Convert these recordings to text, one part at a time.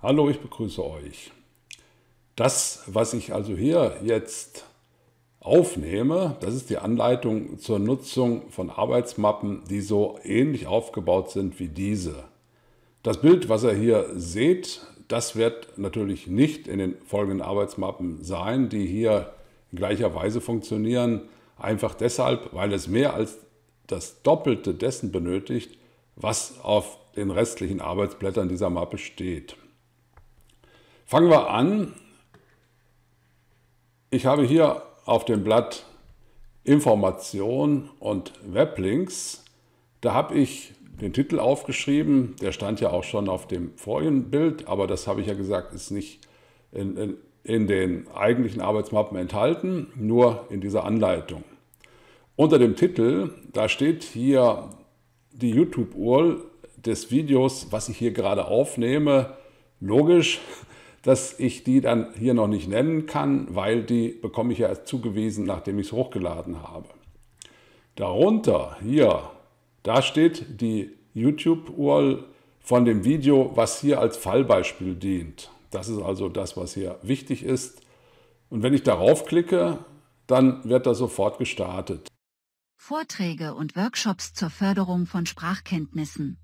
Hallo, ich begrüße euch. Das, was ich also hier jetzt aufnehme, das ist die Anleitung zur Nutzung von Arbeitsmappen, die so ähnlich aufgebaut sind wie diese. Das Bild, was ihr hier seht, das wird natürlich nicht in den folgenden Arbeitsmappen sein, die hier in gleicher Weise funktionieren. Einfach deshalb, weil es mehr als das Doppelte dessen benötigt, was auf den restlichen Arbeitsblättern dieser Mappe steht. Fangen wir an. Ich habe hier auf dem Blatt Information und Weblinks. Da habe ich den Titel aufgeschrieben. Der stand ja auch schon auf dem vorigen Bild, aber das habe ich ja gesagt, ist nicht in den eigentlichen Arbeitsmappen enthalten, nur in dieser Anleitung. Unter dem Titel, da steht hier die YouTube-URL des Videos, was ich hier gerade aufnehme. Logisch, dass ich die dann hier noch nicht nennen kann, weil die bekomme ich ja erst zugewiesen, nachdem ich es hochgeladen habe. Darunter, hier, da steht die YouTube-URL von dem Video, was hier als Fallbeispiel dient. Das ist also das, was hier wichtig ist. Und wenn ich darauf klicke, dann wird das sofort gestartet. Vorträge und Workshops zur Förderung von Sprachkenntnissen.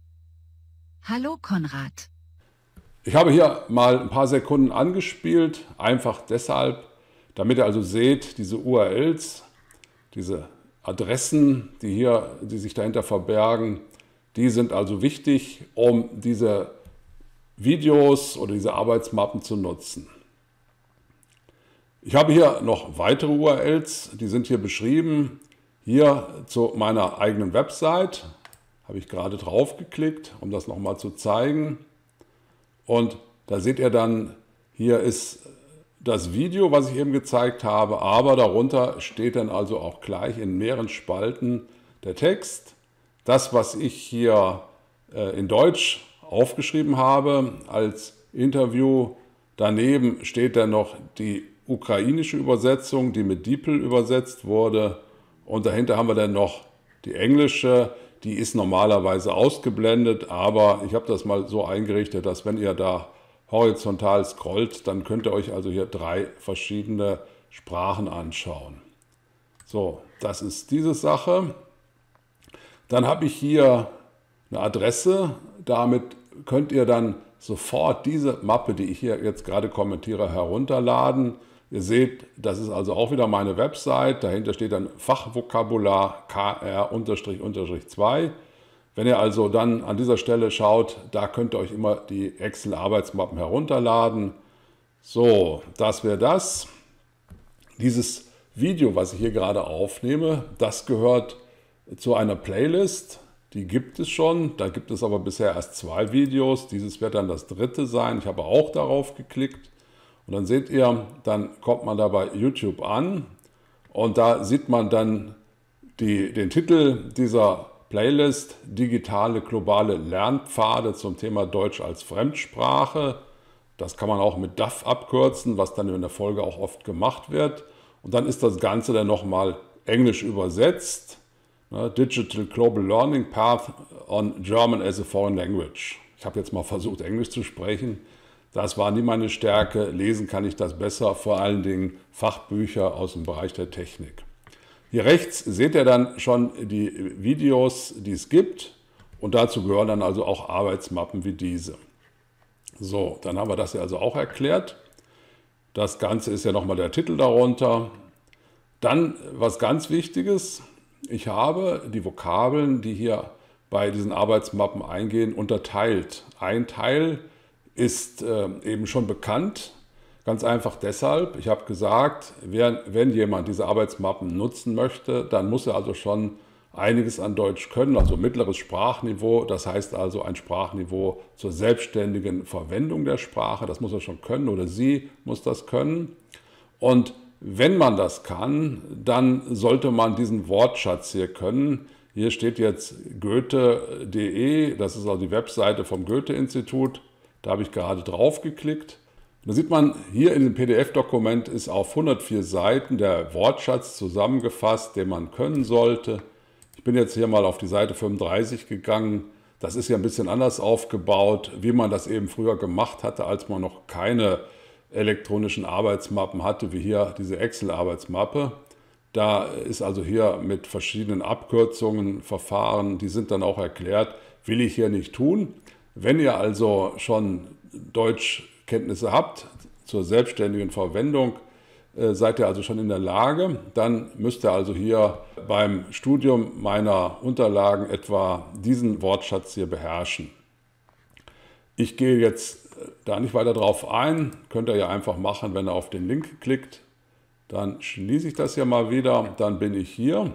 Hallo Konrad. Ich habe hier mal ein paar Sekunden angespielt, einfach deshalb, damit ihr also seht, diese URLs, diese Adressen, die sich dahinter verbergen, die sind also wichtig, um diese Videos oder diese Arbeitsmappen zu nutzen. Ich habe hier noch weitere URLs, die sind hier beschrieben. Hier zu meiner eigenen Website habe ich gerade drauf geklickt, um das nochmal zu zeigen. Und da seht ihr dann, hier ist das Video, was ich eben gezeigt habe, aber darunter steht dann also auch gleich in mehreren Spalten der Text. Das, was ich hier in Deutsch aufgeschrieben habe als Interview, daneben steht dann noch die ukrainische Übersetzung, die mit DeepL übersetzt wurde. Und dahinter haben wir dann noch die englische, die ist normalerweise ausgeblendet, aber ich habe das mal so eingerichtet, dass wenn ihr da horizontal scrollt, dann könnt ihr euch also hier 3 verschiedene Sprachen anschauen. So, das ist diese Sache. Dann habe ich hier eine Adresse, damit könnt ihr dann sofort diese Mappe, die ich hier jetzt gerade kommentiere, herunterladen. Ihr seht, das ist also auch wieder meine Website. Dahinter steht dann Fachvokabular KR-2. Wenn ihr also dann an dieser Stelle schaut, da könnt ihr euch immer die Excel-Arbeitsmappen herunterladen. So, das wäre das. Dieses Video, was ich hier gerade aufnehme, das gehört zu einer Playlist. Die gibt es schon. Da gibt es aber bisher erst 2 Videos. Dieses wird dann das 3. sein. Ich habe auch darauf geklickt. Und dann seht ihr, dann kommt man da bei YouTube an und da sieht man dann den Titel dieser Playlist, Digitale globale Lernpfade zum Thema Deutsch als Fremdsprache. Das kann man auch mit DAF abkürzen, was dann in der Folge auch oft gemacht wird. Und dann ist das Ganze dann nochmal englisch übersetzt. Digital Global Learning Path on German as a Foreign Language. Ich habe jetzt mal versucht, Englisch zu sprechen. Das war nie meine Stärke. Lesen kann ich das besser, vor allen Dingen Fachbücher aus dem Bereich der Technik. Hier rechts seht ihr dann schon die Videos, die es gibt. Und dazu gehören dann also auch Arbeitsmappen wie diese. So, dann haben wir das ja also auch erklärt. Das Ganze ist ja nochmal der Titel darunter. Dann was ganz Wichtiges. Ich habe die Vokabeln, die hier bei diesen Arbeitsmappen eingehen, unterteilt. Ein Teil ist eben schon bekannt, ganz einfach deshalb. Ich habe gesagt, wenn jemand diese Arbeitsmappen nutzen möchte, dann muss er also schon einiges an Deutsch können, also mittleres Sprachniveau, das heißt also ein Sprachniveau zur selbstständigen Verwendung der Sprache, das muss er schon können oder sie muss das können. Und wenn man das kann, dann sollte man diesen Wortschatz hier können. Hier steht jetzt goethe.de, das ist also die Webseite vom Goethe-Institut. Da habe ich gerade drauf geklickt. Da sieht man, hier in dem PDF-Dokument ist auf 104 Seiten der Wortschatz zusammengefasst, den man können sollte. Ich bin jetzt hier mal auf die Seite 35 gegangen. Das ist ja ein bisschen anders aufgebaut, wie man das eben früher gemacht hatte, als man noch keine elektronischen Arbeitsmappen hatte, wie hier diese Excel-Arbeitsmappe. Da ist also hier mit verschiedenen Abkürzungen, Verfahren, die sind dann auch erklärt, will ich hier nicht tun. Wenn ihr also schon Deutschkenntnisse habt zur selbstständigen Verwendung, seid ihr also schon in der Lage, dann müsst ihr also hier beim Studium meiner Unterlagen etwa diesen Wortschatz hier beherrschen. Ich gehe jetzt da nicht weiter drauf ein, könnt ihr ja einfach machen, wenn ihr auf den Link klickt. Dann schließe ich das hier mal wieder, dann bin ich hier.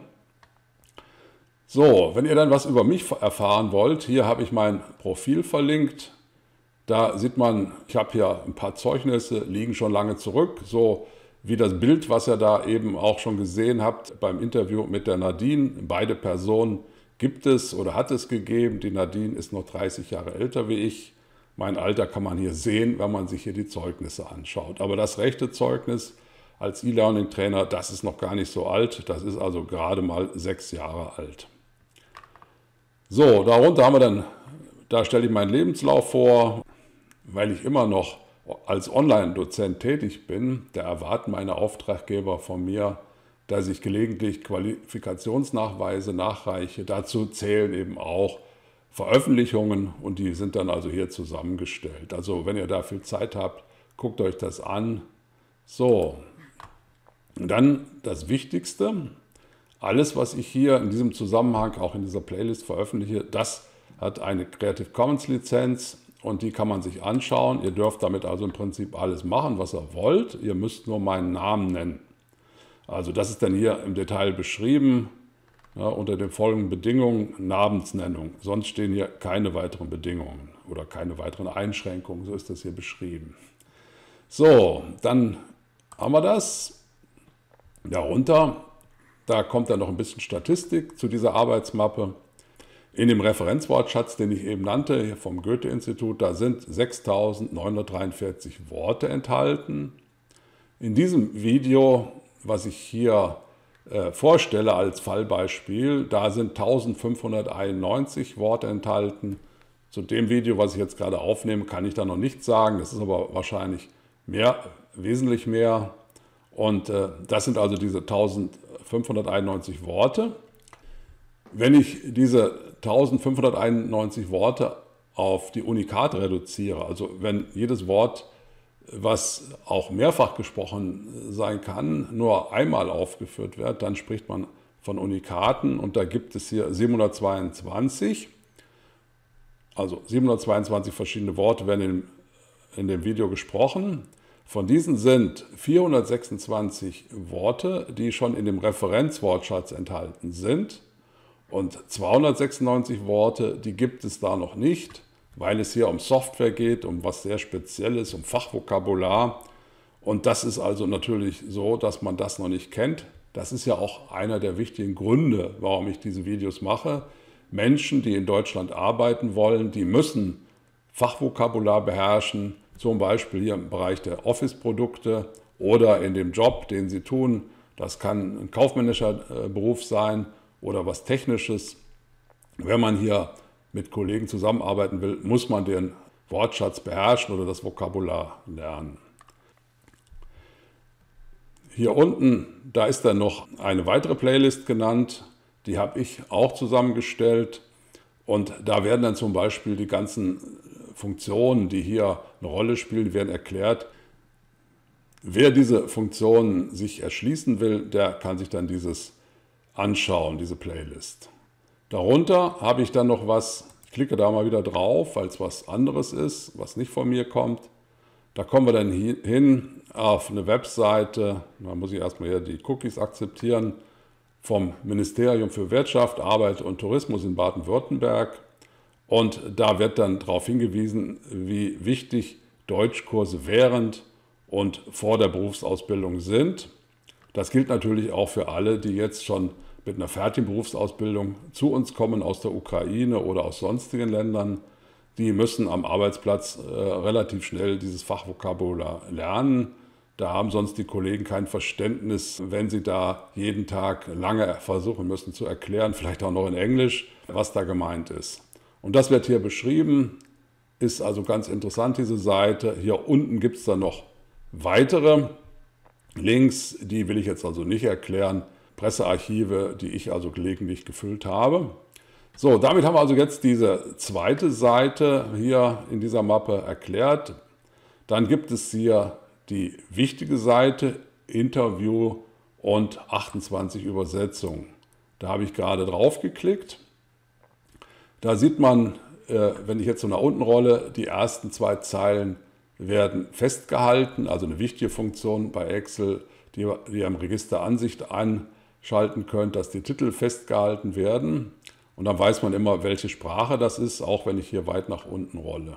So, wenn ihr dann was über mich erfahren wollt, hier habe ich mein Profil verlinkt. Da sieht man, ich habe hier ein paar Zeugnisse, liegen schon lange zurück, so wie das Bild, was ihr da eben auch schon gesehen habt beim Interview mit der Nadine. Beide Personen gibt es oder hat es gegeben. Die Nadine ist noch 30 Jahre älter wie ich. Mein Alter kann man hier sehen, wenn man sich hier die Zeugnisse anschaut. Aber das rechte Zeugnis als E-Learning-Trainer, das ist noch gar nicht so alt. Das ist also gerade mal 6 Jahre alt. So, darunter haben wir dann, da stelle ich meinen Lebenslauf vor, weil ich immer noch als Online-Dozent tätig bin, da erwarten meine Auftraggeber von mir, dass ich gelegentlich Qualifikationsnachweise nachreiche. Dazu zählen eben auch Veröffentlichungen und die sind dann also hier zusammengestellt. Also wenn ihr da viel Zeit habt, guckt euch das an. So, und dann das Wichtigste, alles was ich hier in diesem Zusammenhang, auch in dieser Playlist veröffentliche, das hat eine Creative Commons Lizenz. Und die kann man sich anschauen. Ihr dürft damit also im Prinzip alles machen, was ihr wollt. Ihr müsst nur meinen Namen nennen. Also das ist dann hier im Detail beschrieben, ja, unter den folgenden Bedingungen, Namensnennung. Sonst stehen hier keine weiteren Bedingungen oder keine weiteren Einschränkungen. So ist das hier beschrieben. So, dann haben wir das. Darunter, da kommt dann noch ein bisschen Statistik zu dieser Arbeitsmappe. In dem Referenzwortschatz, den ich eben nannte, hier vom Goethe-Institut, da sind 6.943 Worte enthalten. In diesem Video, was ich hier vorstelle als Fallbeispiel, da sind 1.591 Worte enthalten. Zu dem Video, was ich jetzt gerade aufnehme, kann ich da noch nichts sagen. Das ist aber wahrscheinlich mehr, wesentlich mehr. Und das sind also diese 1.591 Worte. Wenn ich diese 1591 Worte auf die Unikate reduziere, also wenn jedes Wort, was auch mehrfach gesprochen sein kann, nur einmal aufgeführt wird, dann spricht man von Unikaten und da gibt es hier 722, also 722 verschiedene Worte werden in dem Video gesprochen. Von diesen sind 426 Worte, die schon in dem Referenzwortschatz enthalten sind. Und 296 Worte, die gibt es da noch nicht, weil es hier um Software geht, um was sehr Spezielles, um Fachvokabular. Und das ist also natürlich so, dass man das noch nicht kennt. Das ist ja auch einer der wichtigen Gründe, warum ich diese Videos mache. Menschen, die in Deutschland arbeiten wollen, die müssen Fachvokabular beherrschen, zum Beispiel hier im Bereich der Office-Produkte oder in dem Job, den sie tun. Das kann ein kaufmännischer Beruf sein oder was Technisches. Wenn man hier mit Kollegen zusammenarbeiten will, muss man den Wortschatz beherrschen oder das Vokabular lernen. Hier unten, da ist dann noch eine weitere Playlist genannt, die habe ich auch zusammengestellt und da werden dann zum Beispiel die ganzen Funktionen, die hier eine Rolle spielen, werden erklärt. Wer diese Funktionen sich erschließen will, der kann sich dann dieses anschauen, diese Playlist. Darunter habe ich dann noch was, ich klicke da mal wieder drauf, weil es was anderes ist, was nicht von mir kommt. Da kommen wir dann hin auf eine Webseite, da muss ich erstmal hier die Cookies akzeptieren, vom Ministerium für Wirtschaft, Arbeit und Tourismus in Baden-Württemberg. Und da wird dann darauf hingewiesen, wie wichtig Deutschkurse während und vor der Berufsausbildung sind. Das gilt natürlich auch für alle, die jetzt schon mit einer fertigen Berufsausbildung zu uns kommen aus der Ukraine oder aus sonstigen Ländern. Die müssen am Arbeitsplatz relativ schnell dieses Fachvokabular lernen. Da haben sonst die Kollegen kein Verständnis, wenn sie da jeden Tag lange versuchen müssen zu erklären, vielleicht auch noch in Englisch, was da gemeint ist. Und das wird hier beschrieben, ist also ganz interessant, diese Seite. Hier unten gibt es dann noch weitere Links, die will ich jetzt also nicht erklären. Pressearchive, die ich also gelegentlich gefüllt habe. So, damit haben wir also jetzt diese zweite Seite hier in dieser Mappe erklärt. Dann gibt es hier die wichtige Seite, Interview und 28 Übersetzungen. Da habe ich gerade drauf geklickt. Da sieht man, wenn ich jetzt so nach unten rolle, die ersten 2 Zeilen werden festgehalten, also eine wichtige Funktion bei Excel, die ihr im Register Ansicht einschalten könnt, dass die Titel festgehalten werden. Und dann weiß man immer, welche Sprache das ist, auch wenn ich hier weit nach unten rolle.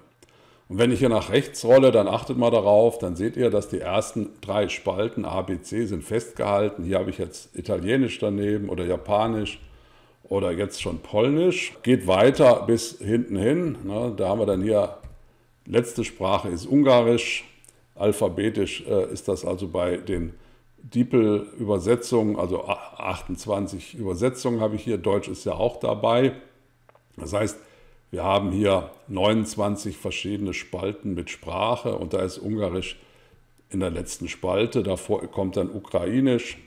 Und wenn ich hier nach rechts rolle, dann achtet mal darauf, dann seht ihr, dass die ersten 3 Spalten A, B, C sind festgehalten. Hier habe ich jetzt Italienisch daneben oder Japanisch oder jetzt schon Polnisch. Geht weiter bis hinten hin. Da haben wir dann hier, letzte Sprache ist Ungarisch. Alphabetisch ist das also bei den DeepL-Übersetzungen, also 28 Übersetzungen habe ich hier. Deutsch ist ja auch dabei. Das heißt, wir haben hier 29 verschiedene Spalten mit Sprache und da ist Ungarisch in der letzten Spalte. Davor kommt dann Ukrainisch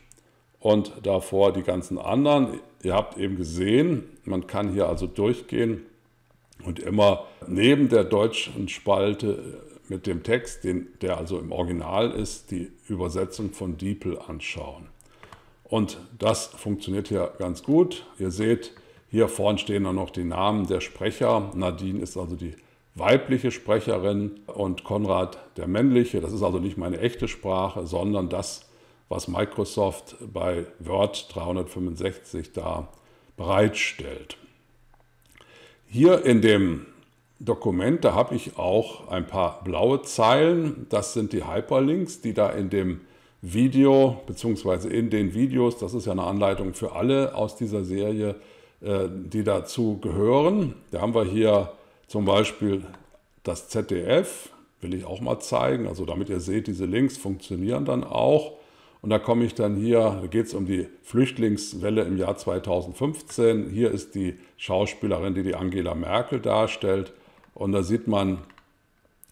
und davor die ganzen anderen. Ihr habt eben gesehen, man kann hier also durchgehen und immer neben der deutschen Spalte mit dem Text, der also im Original ist, die Übersetzung von DeepL anschauen. Und das funktioniert hier ganz gut. Ihr seht, hier vorne stehen dann noch die Namen der Sprecher. Nadine ist also die weibliche Sprecherin und Konrad der männliche. Das ist also nicht meine echte Sprache, sondern das, was Microsoft bei Word 365 da bereitstellt. Hier in dem Dokument, da habe ich auch ein paar blaue Zeilen. Das sind die Hyperlinks, die da in dem Video bzw. in den Videos, das ist ja eine Anleitung für alle aus dieser Serie, die dazu gehören. Da haben wir hier zum Beispiel das ZDF, will ich auch mal zeigen, also damit ihr seht, diese Links funktionieren dann auch. Und da komme ich dann hier, da geht es um die Flüchtlingswelle im Jahr 2015. Hier ist die Schauspielerin, die Angela Merkel darstellt. Und da sieht man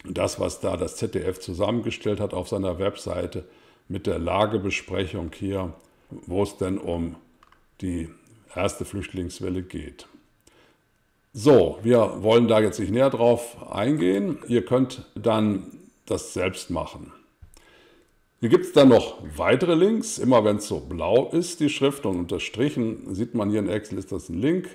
das, was da das ZDF zusammengestellt hat auf seiner Webseite mit der Lagebesprechung hier, wo es denn um die erste Flüchtlingswelle geht. So, wir wollen da jetzt nicht näher drauf eingehen. Ihr könnt dann das selbst machen. Hier gibt es dann noch weitere Links. Immer wenn es so blau ist, die Schrift und unterstrichen, sieht man hier in Excel, ist das ein Link.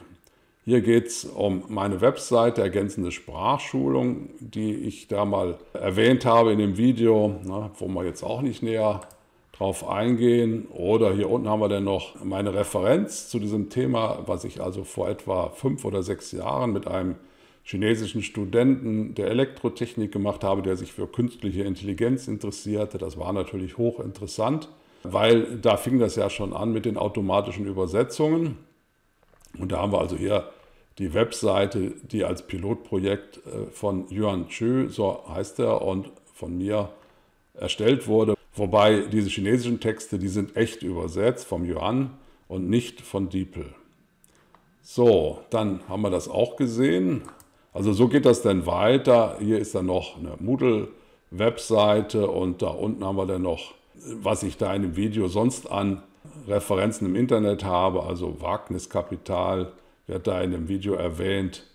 Hier geht es um meine Webseite, ergänzende Sprachschulung, die ich da mal erwähnt habe in dem Video, wo wir jetzt auch nicht näher drauf eingehen. Oder hier unten haben wir dann noch meine Referenz zu diesem Thema, was ich also vor etwa 5 oder 6 Jahren mit einem chinesischen Studenten der Elektrotechnik gemacht habe, der sich für künstliche Intelligenz interessierte. Das war natürlich hochinteressant, weil da fing das ja schon an mit den automatischen Übersetzungen. Und da haben wir also hier die Webseite, die als Pilotprojekt von Yuan Xu, so heißt er, und von mir erstellt wurde. Wobei diese chinesischen Texte, die sind echt übersetzt vom Yuan und nicht von DeepL. So, dann haben wir das auch gesehen. Also so geht das dann weiter. Hier ist dann noch eine Moodle-Webseite und da unten haben wir dann noch, was ich da in dem Video sonst an Referenzen im Internet habe, also Wagniskapital wird da in dem Video erwähnt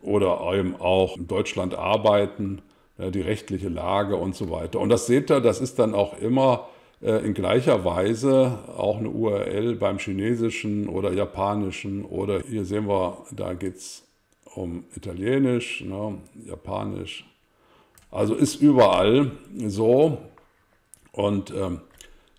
oder eben auch in Deutschland arbeiten, die rechtliche Lage und so weiter. Und das seht ihr, das ist dann auch immer in gleicher Weise auch eine URL beim Chinesischen oder Japanischen oder hier sehen wir, da geht es um Italienisch, Japanisch. Also ist überall so und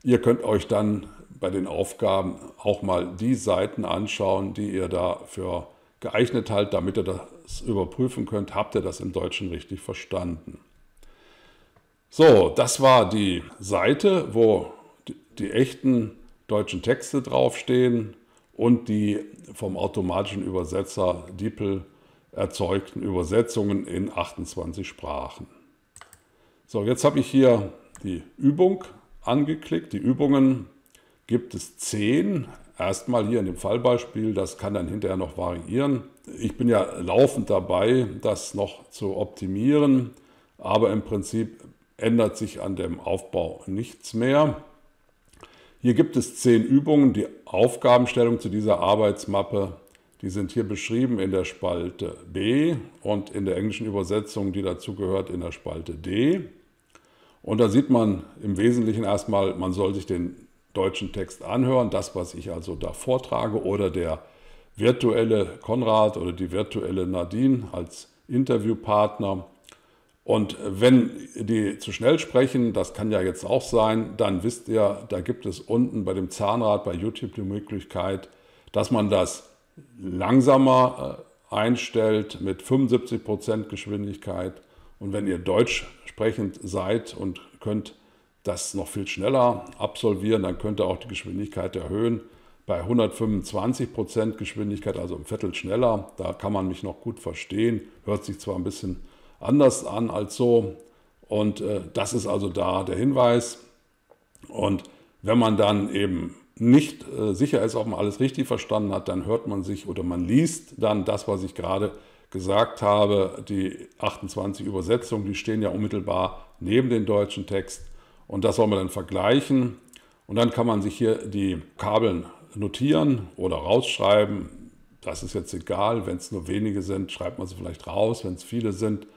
ihr könnt euch dann bei den Aufgaben auch mal die Seiten anschauen, die ihr dafür geeignet haltet, damit ihr das überprüfen könnt, habt ihr das im Deutschen richtig verstanden. So, das war die Seite, wo die echten deutschen Texte draufstehen und die vom automatischen Übersetzer DeepL erzeugten Übersetzungen in 28 Sprachen. So, jetzt habe ich hier die Übung angeklickt. Die Übungen gibt es 10. Erstmal hier in dem Fallbeispiel, das kann dann hinterher noch variieren. Ich bin ja laufend dabei, das noch zu optimieren, aber im Prinzip ändert sich an dem Aufbau nichts mehr. Hier gibt es 10 Übungen. Die Aufgabenstellung zu dieser Arbeitsmappe, die sind hier beschrieben in der Spalte B und in der englischen Übersetzung, die dazu gehört, in der Spalte D. Und da sieht man im Wesentlichen erstmal, man soll sich den deutschen Text anhören, das, was ich also da vortrage, oder der virtuelle Konrad oder die virtuelle Nadine als Interviewpartner. Und wenn die zu schnell sprechen, das kann ja jetzt auch sein, dann wisst ihr, da gibt es unten bei dem Zahnrad bei YouTube die Möglichkeit, dass man das langsamer einstellt mit 75% Geschwindigkeit. Und wenn ihr deutsch sprechend seid und könnt das noch viel schneller absolvieren, dann könnt ihr auch die Geschwindigkeit erhöhen. Bei 125% Geschwindigkeit, also ein Viertel schneller, da kann man mich noch gut verstehen. Hört sich zwar ein bisschen anders an als so. Und das ist also da der Hinweis. Und wenn man dann eben nicht sicher ist, ob man alles richtig verstanden hat, dann hört man sich oder man liest dann das, was ich gerade gesagt habe. Die 28 Übersetzungen, die stehen ja unmittelbar neben dem deutschen Text. Und das soll man dann vergleichen. Und dann kann man sich hier die Vokabeln notieren oder rausschreiben. Das ist jetzt egal. Wenn es nur wenige sind, schreibt man sie vielleicht raus. Wenn es viele sind,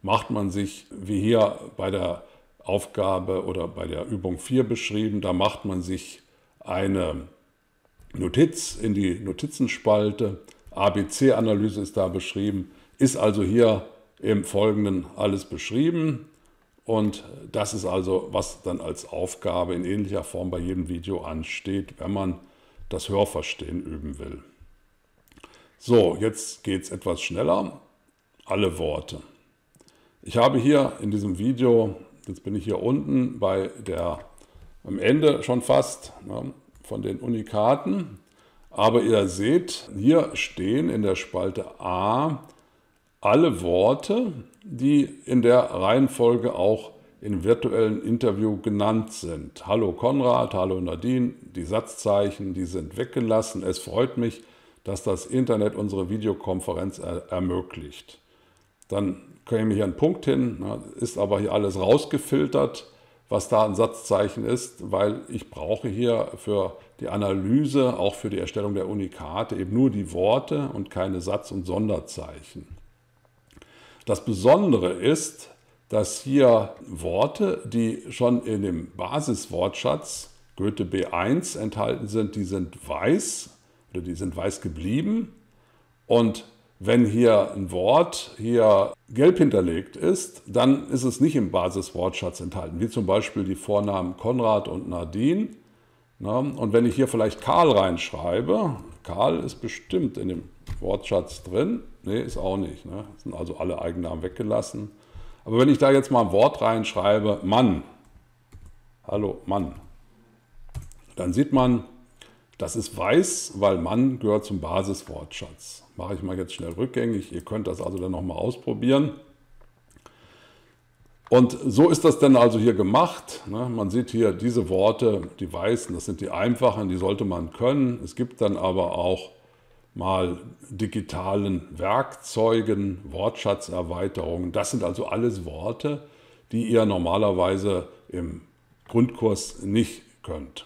macht man sich, wie hier bei der Aufgabe oder bei der Übung 4 beschrieben, da macht man sich eine Notiz in die Notizenspalte. ABC-Analyse ist da beschrieben, ist also hier im Folgenden alles beschrieben. Und das ist also, was dann als Aufgabe in ähnlicher Form bei jedem Video ansteht, wenn man das Hörverstehen üben will. So, jetzt geht es etwas schneller. Alle Worte. Ich habe hier in diesem Video, jetzt bin ich hier unten am Ende schon fast von den Unikaten, aber ihr seht, hier stehen in der Spalte A alle Worte, die in der Reihenfolge auch im virtuellen Interview genannt sind. Hallo Konrad, hallo Nadine, die Satzzeichen, die sind weggelassen. Es freut mich, dass das Internet unsere Videokonferenz ermöglicht. Dann käme hier ein Punkt hin, ist aber hier alles rausgefiltert, was da ein Satzzeichen ist, weil ich brauche hier für die Analyse, auch für die Erstellung der Unikate, eben nur die Worte und keine Satz- und Sonderzeichen. Das Besondere ist, dass hier Worte, die schon in dem Basiswortschatz Goethe B1 enthalten sind, die sind weiß oder die sind weiß geblieben. Und wenn hier ein Wort hier gelb hinterlegt ist, dann ist es nicht im Basiswortschatz enthalten, wie zum Beispiel die Vornamen Konrad und Nadine. Und wenn ich hier vielleicht Karl reinschreibe, Karl ist bestimmt in dem Wortschatz drin, nee, ist auch nicht, sind also alle Eigennamen weggelassen. Aber wenn ich da jetzt mal ein Wort reinschreibe, Mann, hallo Mann, dann sieht man, das ist weiß, weil Mann gehört zum Basiswortschatz. Mache ich mal jetzt schnell rückgängig. Ihr könnt das also dann nochmal ausprobieren. Und so ist das dann also hier gemacht. Man sieht hier diese Worte, die weißen, das sind die einfachen, die sollte man können. Es gibt dann aber auch mal digitalen Werkzeugen, Wortschatzerweiterungen. Das sind also alles Worte, die ihr normalerweise im Grundkurs nicht könnt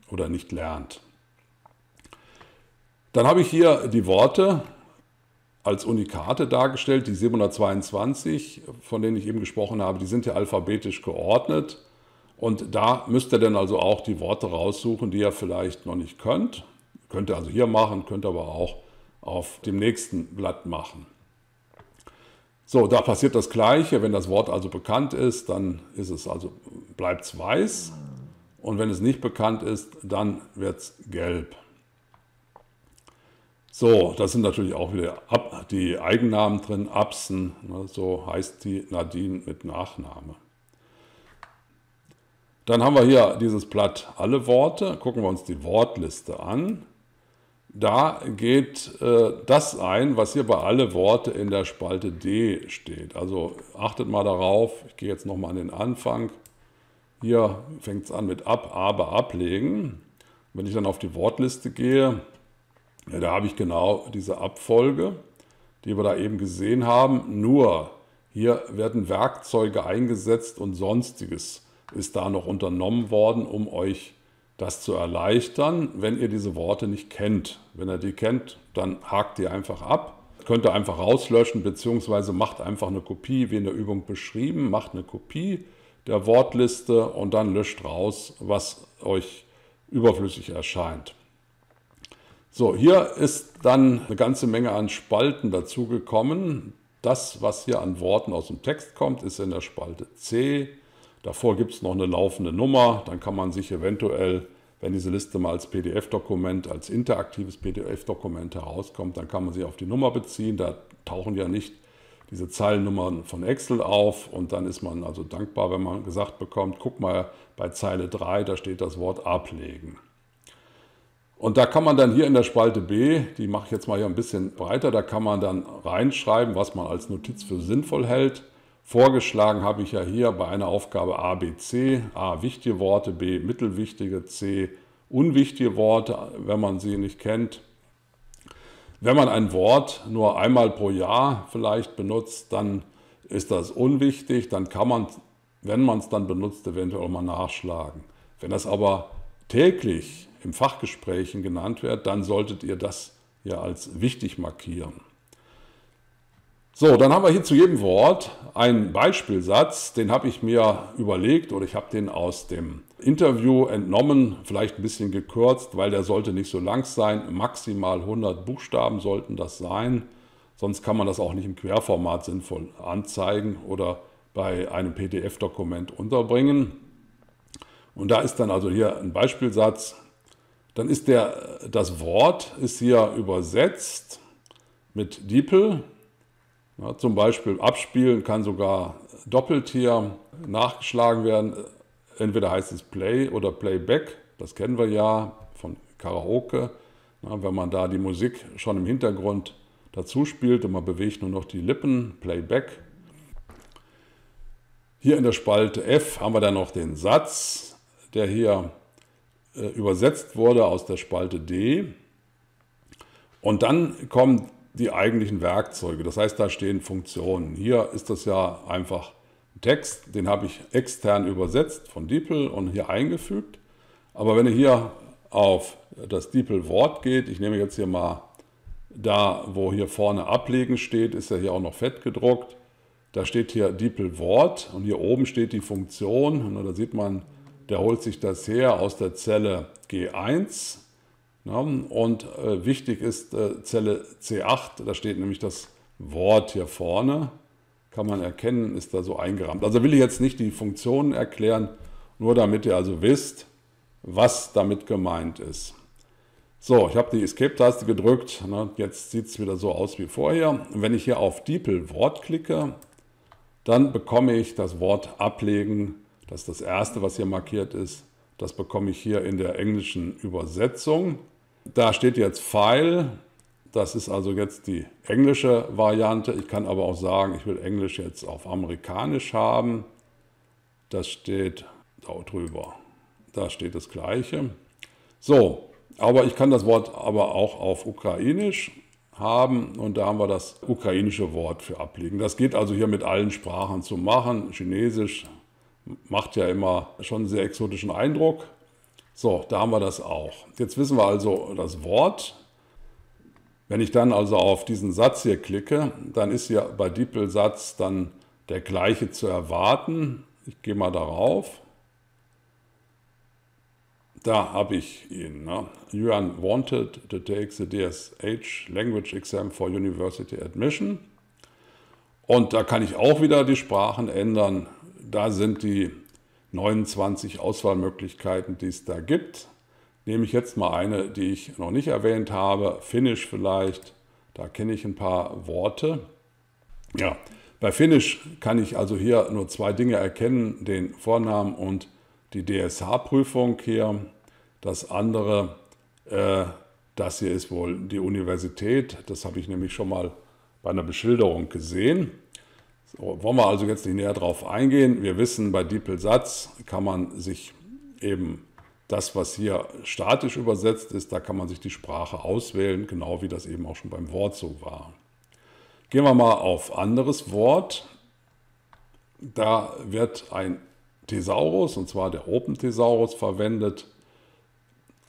oder nicht lernt. Dann habe ich hier die Worte als Unikate dargestellt, die 722, von denen ich eben gesprochen habe, die sind ja alphabetisch geordnet. Und da müsst ihr dann also auch die Worte raussuchen, die ihr vielleicht noch nicht könnt. Könnt ihr also hier machen, könnt ihr aber auch auf dem nächsten Blatt machen. So, da passiert das Gleiche. Wenn das Wort also bekannt ist, dann bleibt es weiß. Und wenn es nicht bekannt ist, dann wird es gelb. So, das sind natürlich auch wieder die Eigennamen drin, Absen, so heißt die Nadine mit Nachname. Dann haben wir hier dieses Blatt alle Worte, gucken wir uns die Wortliste an. Da geht das ein, was hier bei alle Worte in der Spalte D steht. Also achtet mal darauf, ich gehe jetzt nochmal an den Anfang. Hier fängt es an mit ab, aber, ablegen. Wenn ich dann auf die Wortliste gehe, ja, da habe ich genau diese Abfolge. die wir da eben gesehen haben. Nur hier werden Werkzeuge eingesetzt und Sonstiges ist da noch unternommen worden, um euch das zu erleichtern, wenn ihr diese Worte nicht kennt. Wenn ihr die kennt, dann hakt ihr einfach ab. Könnt ihr einfach rauslöschen, beziehungsweise macht einfach eine Kopie, wie in der Übung beschrieben, macht eine Kopie der Wortliste und dann löscht raus, was euch überflüssig erscheint. So, hier ist dann eine ganze Menge an Spalten dazugekommen. Das, was hier an Worten aus dem Text kommt, ist in der Spalte C. Davor gibt es noch eine laufende Nummer. Dann kann man sich eventuell, wenn diese Liste mal als PDF-Dokument, als interaktives PDF-Dokument herauskommt, dann kann man sich auf die Nummer beziehen. Da tauchen ja nicht diese Zeilennummern von Excel auf. Und dann ist man also dankbar, wenn man gesagt bekommt, guck mal, bei Zeile 3, da steht das Wort ablegen. Und da kann man dann hier in der Spalte B, die mache ich jetzt mal hier ein bisschen breiter, da kann man dann reinschreiben, was man als Notiz für sinnvoll hält. Vorgeschlagen habe ich ja hier bei einer Aufgabe A, B, C, A wichtige Worte, B mittelwichtige, C unwichtige Worte, wenn man sie nicht kennt. Wenn man ein Wort nur einmal pro Jahr vielleicht benutzt, dann ist das unwichtig, dann kann man, wenn man es dann benutzt, eventuell mal nachschlagen. Wenn das aber täglich im Fachgesprächen genannt wird, dann solltet ihr das ja als wichtig markieren. So, dann haben wir hier zu jedem Wort einen Beispielsatz, den habe ich mir überlegt oder ich habe den aus dem Interview entnommen, vielleicht ein bisschen gekürzt, weil der sollte nicht so lang sein. Maximal 100 Buchstaben sollten das sein, sonst kann man das auch nicht im Querformat sinnvoll anzeigen oder bei einem PDF-Dokument unterbringen. Und da ist dann also hier ein Beispielsatz. Dann ist das Wort ist hier übersetzt mit DeepL. Ja, zum Beispiel abspielen kann sogar doppelt hier nachgeschlagen werden. Entweder heißt es Play oder Playback. Das kennen wir ja von Karaoke. Ja, wenn man da die Musik schon im Hintergrund dazu spielt und man bewegt nur noch die Lippen, Playback. Hier in der Spalte F haben wir dann noch den Satz, der hier übersetzt wurde aus der Spalte D. Und dann kommen die eigentlichen Werkzeuge. Das heißt, da stehen Funktionen. Hier ist das ja einfach ein Text, den habe ich extern übersetzt von DeepL und hier eingefügt. Aber wenn ihr hier auf das DeepL-Wort geht, ich nehme jetzt hier mal da, wo hier vorne ablegen steht, ist ja hier auch noch fett gedruckt. Da steht hier DeepL-Wort und hier oben steht die Funktion. Und da sieht man, der holt sich das her aus der Zelle G1. Ja, und wichtig ist Zelle C8, da steht nämlich das Wort hier vorne. Kann man erkennen, ist da so eingerahmt. Also will ich jetzt nicht die Funktionen erklären, nur damit ihr also wisst, was damit gemeint ist. So, ich habe die Escape-Taste gedrückt. Jetzt sieht es wieder so aus wie vorher. Und wenn ich hier auf DeepL-Wort klicke, dann bekomme ich das Wort ablegen. Das ist das erste, was hier markiert ist. Das bekomme ich hier in der englischen Übersetzung. Da steht jetzt File. Das ist also jetzt die englische Variante. Ich kann aber auch sagen, ich will Englisch jetzt auf Amerikanisch haben. Das steht da drüber. Da steht das Gleiche. So, aber ich kann das Wort aber auch auf Ukrainisch haben und da haben wir das ukrainische Wort für ablegen. Das geht also hier mit allen Sprachen zu machen. Chinesisch macht ja immer schon einen sehr exotischen Eindruck. So, da haben wir das auch. Jetzt wissen wir also das Wort. Wenn ich dann also auf diesen Satz hier klicke, dann ist hier bei DeepL-Satz dann der gleiche zu erwarten. Ich gehe mal darauf. Da habe ich ihn. Yuan wanted to take the DSH Language Exam for University Admission. Und da kann ich auch wieder die Sprachen ändern. Da sind die 29 Auswahlmöglichkeiten, die es da gibt. Nehme ich jetzt mal eine, die ich noch nicht erwähnt habe, Finnisch vielleicht. Da kenne ich ein paar Worte. Ja, bei Finnisch kann ich also hier nur zwei Dinge erkennen, den Vornamen und die DSH-Prüfung hier. Das andere, das hier ist wohl die Universität. Das habe ich nämlich schon mal bei einer Beschilderung gesehen. So, wollen wir also jetzt nicht näher drauf eingehen. Wir wissen, bei DeepL-Satz kann man sich eben das, was hier statisch übersetzt ist, da kann man sich die Sprache auswählen, genau wie das eben auch schon beim Wort so war. Gehen wir mal auf anderes Wort. Da wird ein Thesaurus, und zwar der Open-Thesaurus, verwendet.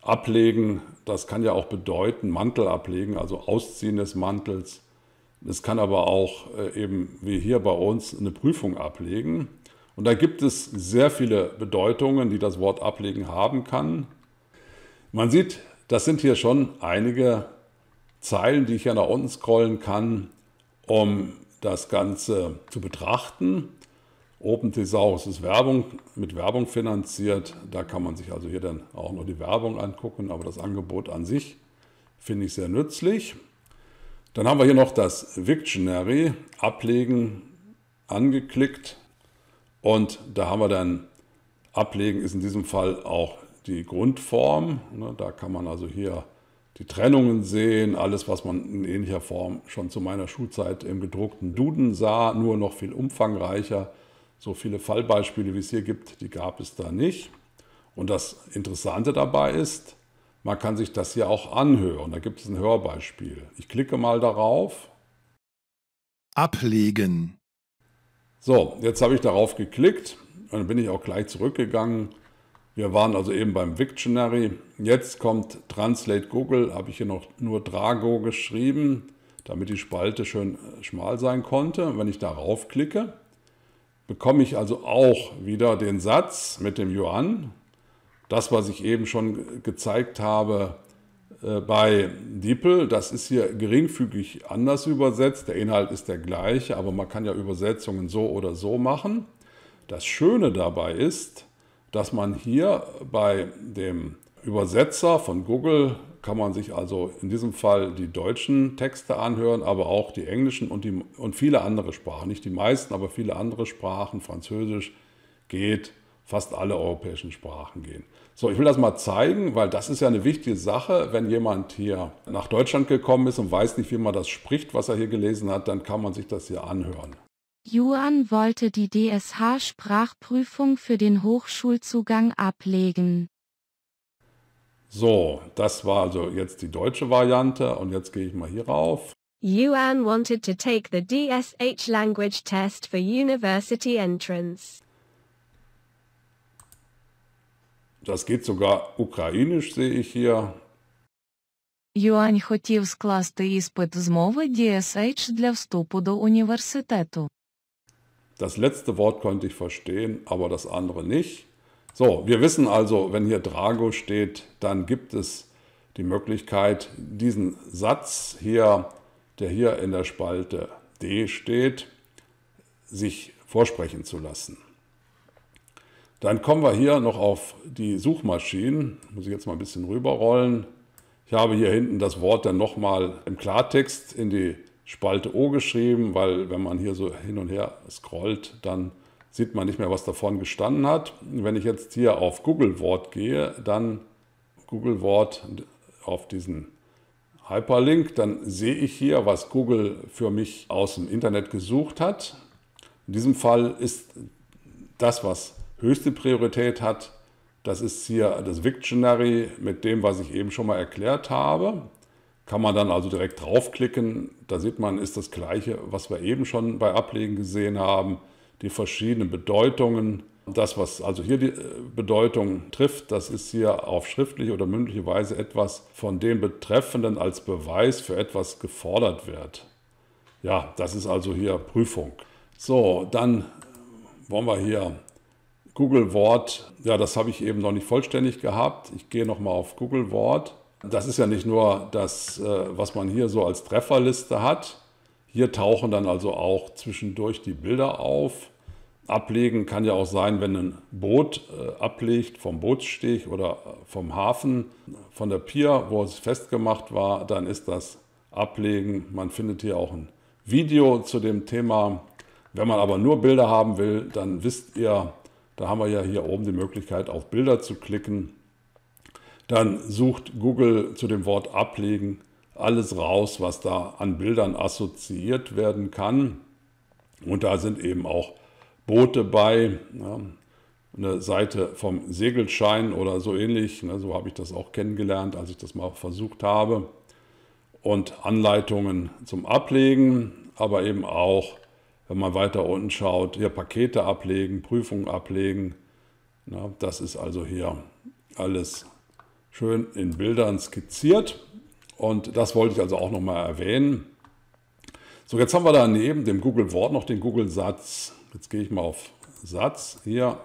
Ablegen, das kann ja auch bedeuten, Mantel ablegen, also Ausziehen des Mantels. Es kann aber auch eben wie hier bei uns eine Prüfung ablegen. Und da gibt es sehr viele Bedeutungen, die das Wort ablegen haben kann. Man sieht, das sind hier schon einige Zeilen, die ich hier nach unten scrollen kann, um das Ganze zu betrachten. Open Thesaurus ist mit Werbung finanziert. Da kann man sich also hier dann auch noch die Werbung angucken, aber das Angebot an sich finde ich sehr nützlich. Dann haben wir hier noch das Wiktionary, Ablegen, angeklickt. Und da haben wir dann, Ablegen ist in diesem Fall auch die Grundform. Da kann man also hier die Trennungen sehen, alles, was man in ähnlicher Form schon zu meiner Schulzeit im gedruckten Duden sah, nur noch viel umfangreicher. So viele Fallbeispiele, wie es hier gibt, die gab es da nicht. Und das Interessante dabei ist, man kann sich das hier auch anhören. Da gibt es ein Hörbeispiel. Ich klicke mal darauf. Ablegen. So, jetzt habe ich darauf geklickt und dann bin ich auch gleich zurückgegangen. Wir waren also eben beim Wiktionary. Jetzt kommt Translate Google, habe ich hier noch nur Drago geschrieben, damit die Spalte schön schmal sein konnte. Wenn ich darauf klicke, bekomme ich also auch wieder den Satz mit dem Yuan. Das, was ich eben schon gezeigt habe bei DeepL, das ist hier geringfügig anders übersetzt. Der Inhalt ist der gleiche, aber man kann ja Übersetzungen so oder so machen. Das Schöne dabei ist, dass man hier bei dem Übersetzer von Google, kann man sich also in diesem Fall die deutschen Texte anhören, aber auch die englischen und viele andere Sprachen. Nicht die meisten, aber viele andere Sprachen. Französisch geht, fast alle europäischen Sprachen gehen. So, ich will das mal zeigen, weil das ist ja eine wichtige Sache. Wenn jemand hier nach Deutschland gekommen ist und weiß nicht, wie man das spricht, was er hier gelesen hat, dann kann man sich das hier anhören. Yuan wollte die DSH-Sprachprüfung für den Hochschulzugang ablegen. So, das war also jetzt die deutsche Variante und jetzt gehe ich mal hier rauf. Yuan wanted to take the DSH language test for university entrance. Das geht sogar ukrainisch, sehe ich hier. Юань хотів скласти іспит з мови DSH для вступу до університету. Das letzte Wort konnte ich verstehen, aber das andere nicht. So, wir wissen also, wenn hier Drago steht, dann gibt es die Möglichkeit, diesen Satz hier, der hier in der Spalte D steht, sich vorsprechen zu lassen. Dann kommen wir hier noch auf die Suchmaschinen. Muss ich jetzt mal ein bisschen rüberrollen. Ich habe hier hinten das Wort dann nochmal im Klartext in die Spalte O geschrieben, weil wenn man hier so hin und her scrollt, dann sieht man nicht mehr, was davon gestanden hat. Wenn ich jetzt hier auf Google-Wort gehe, dann Google-Wort auf diesen Hyperlink, dann sehe ich hier, was Google für mich aus dem Internet gesucht hat. In diesem Fall ist das, was höchste Priorität hat, das ist hier das Wiktionary mit dem, was ich eben schon mal erklärt habe. Kann man dann also direkt draufklicken. Da sieht man, ist das Gleiche, was wir eben schon bei Ablegen gesehen haben. Die verschiedenen Bedeutungen. Das, was also hier die Bedeutung trifft, das ist hier auf schriftliche oder mündliche Weise etwas von dem Betreffenden als Beweis für etwas gefordert wird. Ja, das ist also hier Prüfung. So, dann wollen wir hier Google Wort, ja, das habe ich eben noch nicht vollständig gehabt. Ich gehe nochmal auf Google Wort. Das ist ja nicht nur das, was man hier so als Trefferliste hat. Hier tauchen dann also auch zwischendurch die Bilder auf. Ablegen kann ja auch sein, wenn ein Boot ablegt vom Bootssteg oder vom Hafen, von der Pier, wo es festgemacht war, dann ist das Ablegen. Man findet hier auch ein Video zu dem Thema. Wenn man aber nur Bilder haben will, dann wisst ihr, da haben wir ja hier oben die Möglichkeit, auf Bilder zu klicken. Dann sucht Google zu dem Wort Ablegen alles raus, was da an Bildern assoziiert werden kann. Und da sind eben auch Boote bei, ja, eine Seite vom Segelschein oder so ähnlich. Ne, so habe ich das auch kennengelernt, als ich das mal versucht habe. und Anleitungen zum Ablegen, aber eben auch, wenn man weiter unten schaut, hier Pakete ablegen, Prüfungen ablegen. Ja, das ist also hier alles schön in Bildern skizziert und das wollte ich also auch nochmal erwähnen. So, jetzt haben wir da neben dem Google-Wort noch den Google-Satz. Jetzt gehe ich mal auf Satz hier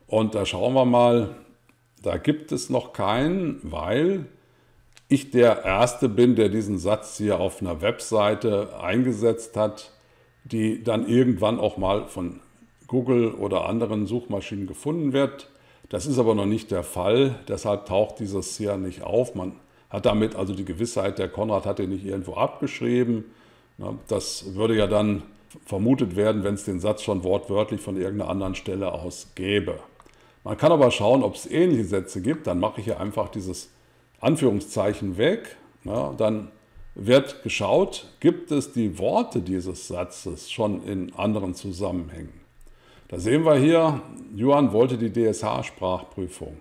und da schauen wir mal, da gibt es noch keinen, weil ich der Erste bin, der diesen Satz hier auf einer Webseite eingesetzt hat, die dann irgendwann auch mal von Google oder anderen Suchmaschinen gefunden wird. Das ist aber noch nicht der Fall, deshalb taucht dieses hier nicht auf. Man hat damit also die Gewissheit, der Konrad hat den nicht irgendwo abgeschrieben. Das würde ja dann vermutet werden, wenn es den Satz schon wortwörtlich von irgendeiner anderen Stelle aus gäbe. Man kann aber schauen, ob es ähnliche Sätze gibt. Dann mache ich hier einfach dieses Anführungszeichen weg. Dann wird geschaut, gibt es die Worte dieses Satzes schon in anderen Zusammenhängen. Da sehen wir hier, Johann wollte die DSH-Sprachprüfung.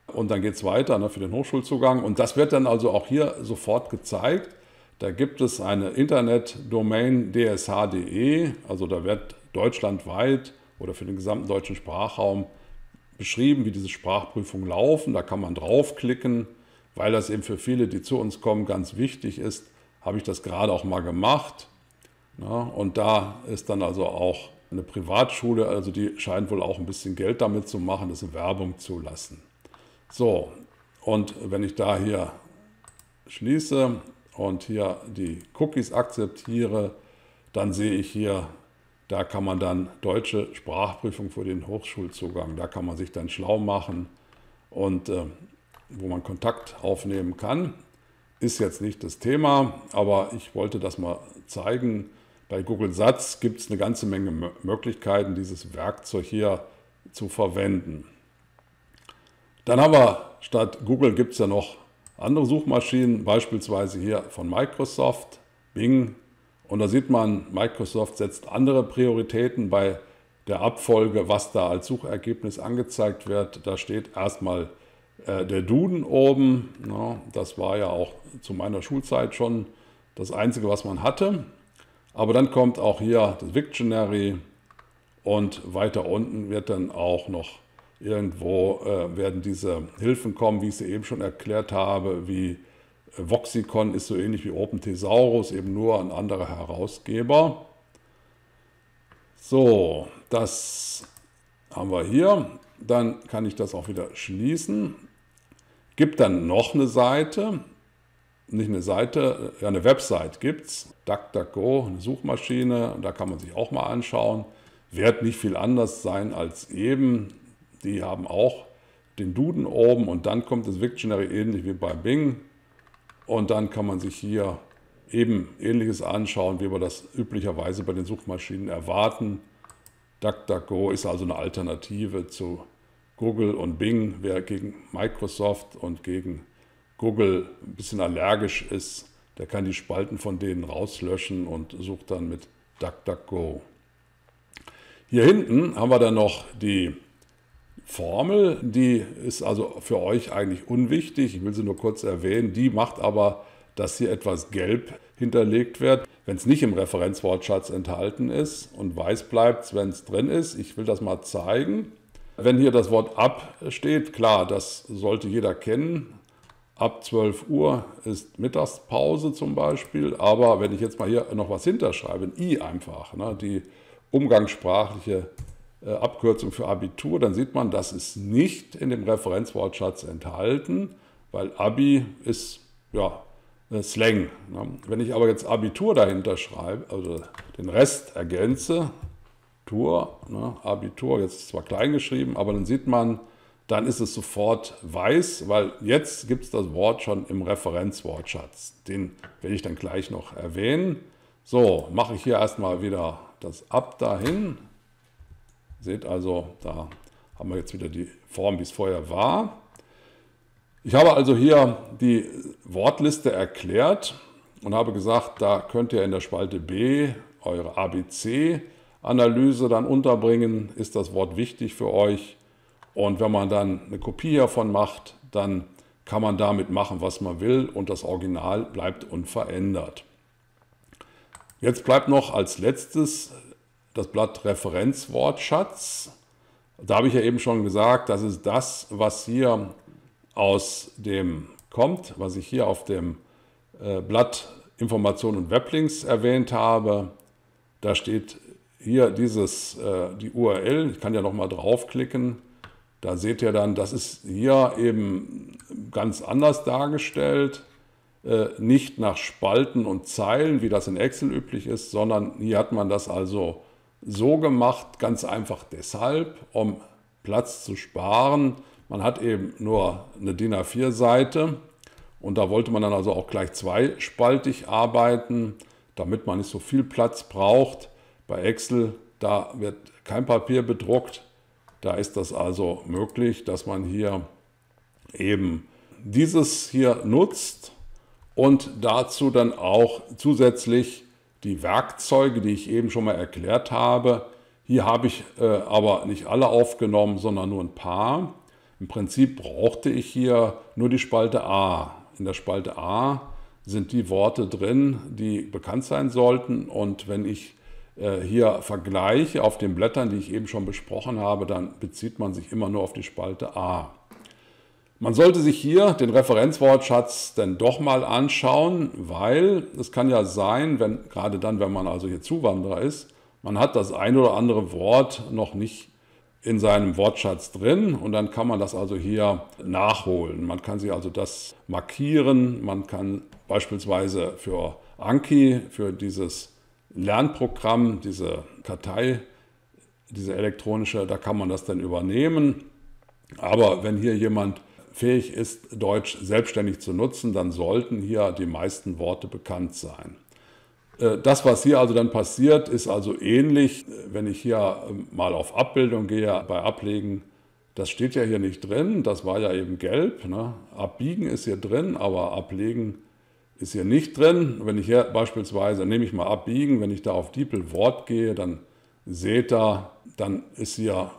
Und dann geht es weiter für den Hochschulzugang. Und das wird dann also auch hier sofort gezeigt. Da gibt es eine Internetdomain dsh.de, also da wird deutschlandweit oder für den gesamten deutschen Sprachraum beschrieben, wie diese Sprachprüfungen laufen. Da kann man draufklicken, weil das eben für viele, die zu uns kommen, ganz wichtig ist, habe ich das gerade auch mal gemacht. Und da ist dann also auch eine Privatschule, also die scheint wohl auch ein bisschen Geld damit zu machen, das in Werbung zu lassen. So, und wenn ich da hier schließe und hier die Cookies akzeptiere, dann sehe ich hier, da kann man dann deutsche Sprachprüfung für den Hochschulzugang, da kann man sich dann schlau machen und wo man Kontakt aufnehmen kann. Ist jetzt nicht das Thema, aber ich wollte das mal zeigen. Bei Google Satz gibt es eine ganze Menge Möglichkeiten, dieses Werkzeug hier zu verwenden. Dann haben wir, statt Google gibt es ja noch andere Suchmaschinen, beispielsweise hier von Microsoft, Bing. Und da sieht man, Microsoft setzt andere Prioritäten bei der Abfolge, was da als Suchergebnis angezeigt wird. Da steht erstmal der Duden oben. Das war ja auch zu meiner Schulzeit schon das Einzige, was man hatte. Aber dann kommt auch hier das Wiktionary und weiter unten wird dann auch noch irgendwo werden diese Hilfen kommen, wie ich sie eben schon erklärt habe, wie Voxicon ist so ähnlich wie OpenThesaurus, eben nur ein anderer Herausgeber. So, das haben wir hier. Dann kann ich das auch wieder schließen. Gibt dann noch eine Seite, nicht eine Seite, ja, eine Website gibt es, DuckDuckGo, eine Suchmaschine, da kann man sich auch mal anschauen. Wird nicht viel anders sein als eben. Die haben auch den Duden oben und dann kommt das Wiktionary ähnlich wie bei Bing. Und dann kann man sich hier eben Ähnliches anschauen, wie wir das üblicherweise bei den Suchmaschinen erwarten. DuckDuckGo ist also eine Alternative zu Google und Bing. Wer gegen Microsoft und gegen Google ein bisschen allergisch ist, der kann die Spalten von denen rauslöschen und sucht dann mit DuckDuckGo. Hier hinten haben wir dann noch die Formel, die ist also für euch eigentlich unwichtig, ich will sie nur kurz erwähnen, die macht aber, dass hier etwas gelb hinterlegt wird, wenn es nicht im Referenzwortschatz enthalten ist und weiß bleibt, wenn es drin ist. Ich will das mal zeigen. Wenn hier das Wort ab steht, klar, das sollte jeder kennen. Ab 12 Uhr ist Mittagspause zum Beispiel, aber wenn ich jetzt mal hier noch was hinterschreibe, ein I einfach, die umgangssprachliche Abkürzung für Abitur, dann sieht man, das ist nicht in dem Referenzwortschatz enthalten, weil Abi ist ja Slang. Wenn ich aber jetzt Abitur dahinter schreibe, also den Rest ergänze, Abitur, jetzt ist zwar klein geschrieben, aber dann sieht man, dann ist es sofort weiß, weil jetzt gibt es das Wort schon im Referenzwortschatz. Den werde ich dann gleich noch erwähnen. So, mache ich hier erstmal wieder das Ab dahin. Seht also, da haben wir jetzt wieder die Form, wie es vorher war. Ich habe also hier die Wortliste erklärt und habe gesagt, da könnt ihr in der Spalte B eure ABC-Analyse dann unterbringen. Ist das Wort wichtig für euch? Und wenn man dann eine Kopie hiervon macht, dann kann man damit machen, was man will und das Original bleibt unverändert. Jetzt bleibt noch als letztes das Blatt Referenzwortschatz. Da habe ich ja eben schon gesagt, das ist das, was hier aus dem kommt, was ich hier auf dem Blatt Informationen und Weblinks erwähnt habe. Da steht hier die URL, ich kann ja nochmal draufklicken. Da seht ihr dann, das ist hier eben ganz anders dargestellt. Nicht nach Spalten und Zeilen, wie das in Excel üblich ist, sondern hier hat man das also so gemacht, ganz einfach deshalb, um Platz zu sparen. Man hat eben nur eine DIN A4-Seite und da wollte man dann also auch gleich zweispaltig arbeiten, damit man nicht so viel Platz braucht. Bei Excel, da wird kein Papier bedruckt, da ist das also möglich, dass man hier eben dieses hier nutzt und dazu dann auch zusätzlich die Werkzeuge, die ich eben schon mal erklärt habe. Hier habe ich aber nicht alle aufgenommen, sondern nur ein paar. Im Prinzip brauchte ich hier nur die Spalte A. In der Spalte A sind die Worte drin, die bekannt sein sollten. Und wenn ich hier vergleiche auf den Blättern, die ich eben schon besprochen habe, dann bezieht man sich immer nur auf die Spalte A. Man sollte sich hier den Referenzwortschatz dann doch mal anschauen, weil es kann ja sein, gerade dann, wenn man also hier Zuwanderer ist, man hat das ein oder andere Wort noch nicht in seinem Wortschatz drin und dann kann man das also hier nachholen. Man kann sich also das markieren, man kann beispielsweise für Anki, für dieses Lernprogramm, diese Kartei, diese elektronische, da kann man das dann übernehmen. Aber wenn hier jemand fähig ist, Deutsch selbstständig zu nutzen, dann sollten hier die meisten Worte bekannt sein. Das, was hier also dann passiert, ist also ähnlich, wenn ich hier mal auf Abbildung gehe, bei Ablegen, das steht ja hier nicht drin, das war ja eben gelb, ne? Abbiegen ist hier drin, aber Ablegen ist hier nicht drin. Wenn ich hier beispielsweise, nehme ich mal Abbiegen, wenn ich da auf DeepL Wort gehe, dann seht ihr, dann ist hier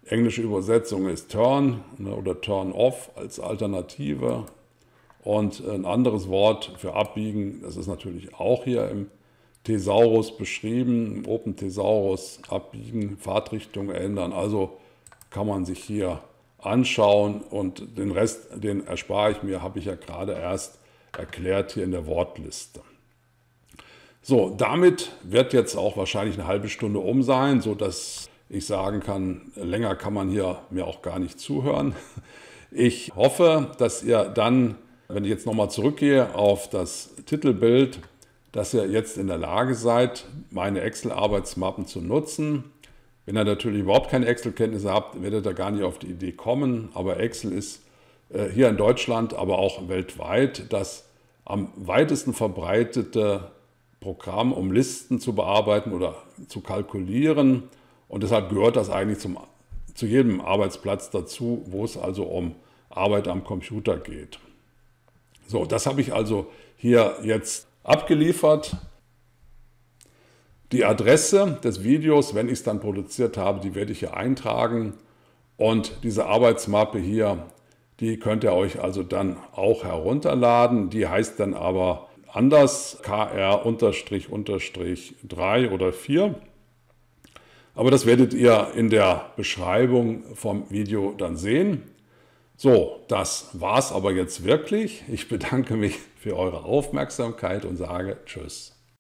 englische Übersetzung ist Turn oder Turn Off als Alternative. Und ein anderes Wort für Abbiegen, das ist natürlich auch hier im Thesaurus beschrieben, im Open Thesaurus, Abbiegen, Fahrtrichtung ändern. Also kann man sich hier anschauen und den Rest, den erspare ich mir, habe ich ja gerade erst erklärt hier in der Wortliste. So, damit wird jetzt auch wahrscheinlich eine halbe Stunde um sein, sodass ich sagen kann, länger kann man hier mir auch gar nicht zuhören. Ich hoffe, dass ihr dann, wenn ich jetzt nochmal zurückgehe auf das Titelbild, dass ihr jetzt in der Lage seid, meine Excel-Arbeitsmappen zu nutzen. Wenn ihr natürlich überhaupt keine Excel-Kenntnisse habt, werdet ihr gar nicht auf die Idee kommen. Aber Excel ist hier in Deutschland, aber auch weltweit das am weitesten verbreitete Programm, um Listen zu bearbeiten oder zu kalkulieren. Und deshalb gehört das eigentlich zu jedem Arbeitsplatz dazu, wo es also um Arbeit am Computer geht. So, das habe ich also hier jetzt abgeliefert. Die Adresse des Videos, wenn ich es dann produziert habe, die werde ich hier eintragen. Und diese Arbeitsmappe hier, die könnt ihr euch also dann auch herunterladen. Die heißt dann aber anders, KR__3 oder 4. Aber das werdet ihr in der Beschreibung vom Video dann sehen. So, das war's aber jetzt wirklich. Ich bedanke mich für eure Aufmerksamkeit und sage Tschüss.